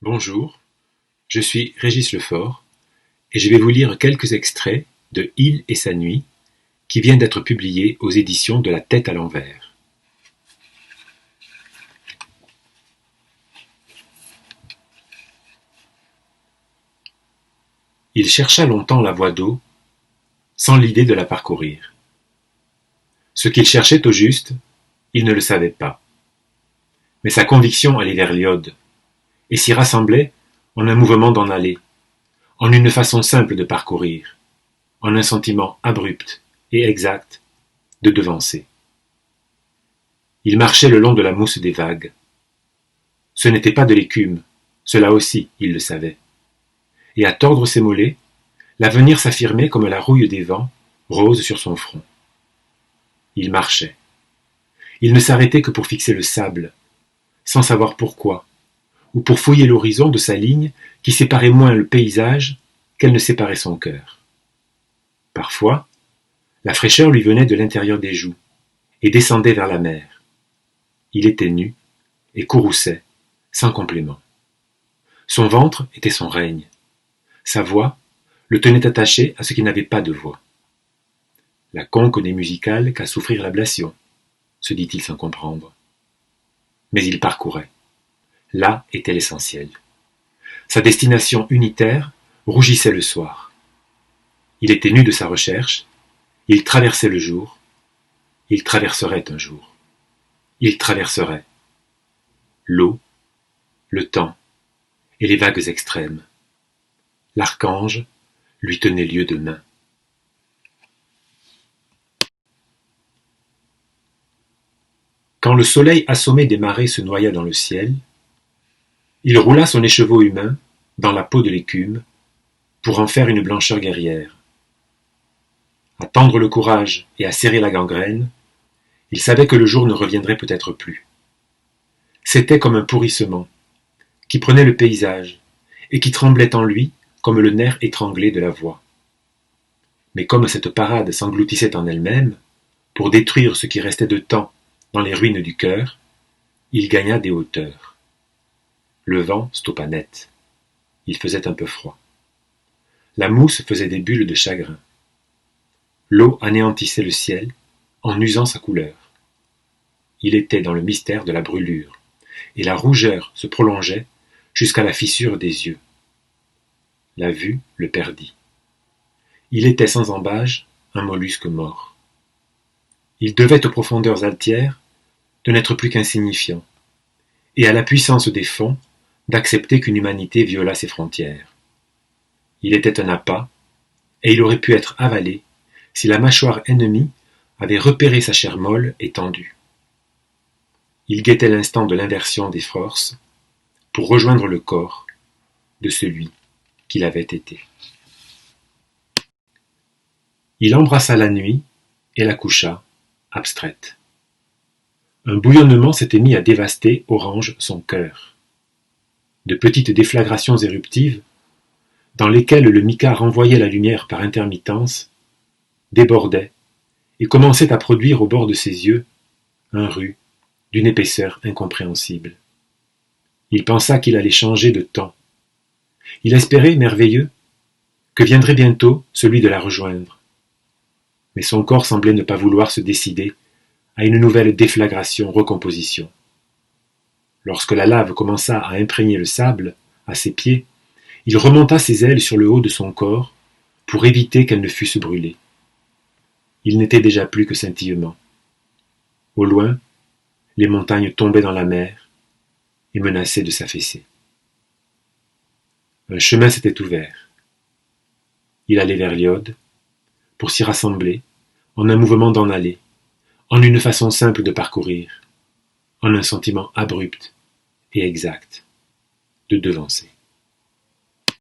Bonjour, je suis Régis Lefort et je vais vous lire quelques extraits de Il et sa nuit qui vient d'être publié aux éditions de La Tête à l'envers. Il chercha longtemps la voie d'eau, sans l'idée de la parcourir. Ce qu'il cherchait au juste, il ne le savait pas. Mais sa conviction allait vers l'iode, et s'y rassemblait en un mouvement d'en aller, en une façon simple de parcourir, en un sentiment abrupt et exact de devancer. Il marchait le long de la mousse des vagues. Ce n'était pas de l'écume, cela aussi il le savait. Et à tordre ses mollets, l'avenir s'affirmait comme la rouille des vents, rose sur son front. Il marchait. Il ne s'arrêtait que pour fixer le sable, sans savoir pourquoi, ou pour fouiller l'horizon de sa ligne qui séparait moins le paysage qu'elle ne séparait son cœur. Parfois, la fraîcheur lui venait de l'intérieur des joues et descendait vers la mer. Il était nu et courrouçait, sans complément. Son ventre était son règne. Sa voix le tenait attaché à ce qui n'avait pas de voix. La conque n'est musicale qu'à souffrir l'ablation, se dit-il sans comprendre. Mais il parcourait. Là était l'essentiel. Sa destination unitaire rougissait le soir. Il était nu de sa recherche, il traversait le jour, il traverserait un jour. Il traverserait l'eau, le temps et les vagues extrêmes. L'archange lui tenait lieu de main. Quand le soleil assommé des marées se noya dans le ciel, il roula son écheveau humain dans la peau de l'écume pour en faire une blancheur guerrière. À tendre le courage et à serrer la gangrène, il savait que le jour ne reviendrait peut-être plus. C'était comme un pourrissement qui prenait le paysage et qui tremblait en lui comme le nerf étranglé de la voix. Mais comme cette parade s'engloutissait en elle-même, pour détruire ce qui restait de temps dans les ruines du cœur, il gagna des hauteurs. Le vent stoppa net. Il faisait un peu froid. La mousse faisait des bulles de chagrin. L'eau anéantissait le ciel en usant sa couleur. Il était dans le mystère de la brûlure, et la rougeur se prolongeait jusqu'à la fissure des yeux. La vue le perdit. Il était sans embâge un mollusque mort. Il devait aux profondeurs altières de n'être plus qu'insignifiant, et à la puissance des fonds d'accepter qu'une humanité violât ses frontières. Il était un appât, et il aurait pu être avalé si la mâchoire ennemie avait repéré sa chair molle et tendue. Il guettait l'instant de l'inversion des forces pour rejoindre le corps de celui qu'il avait été. Il embrassa la nuit et la coucha, abstraite. Un bouillonnement s'était mis à dévaster orange son cœur. De petites déflagrations éruptives, dans lesquelles le mica renvoyait la lumière par intermittence, débordaient et commençaient à produire au bord de ses yeux un ru d'une épaisseur incompréhensible. Il pensa qu'il allait changer de temps. Il espérait, merveilleux, que viendrait bientôt celui de la rejoindre. Mais son corps semblait ne pas vouloir se décider à une nouvelle déflagration-recomposition. Lorsque la lave commença à imprégner le sable, à ses pieds, il remonta ses ailes sur le haut de son corps pour éviter qu'elles ne fussent brûlées. Il n'était déjà plus que scintillement. Au loin, les montagnes tombaient dans la mer et menaçaient de s'affaisser. Un chemin s'était ouvert. Il allait vers l'iode pour s'y rassembler en un mouvement d'en aller, en une façon simple de parcourir, en un sentiment abrupt et exact de devancer.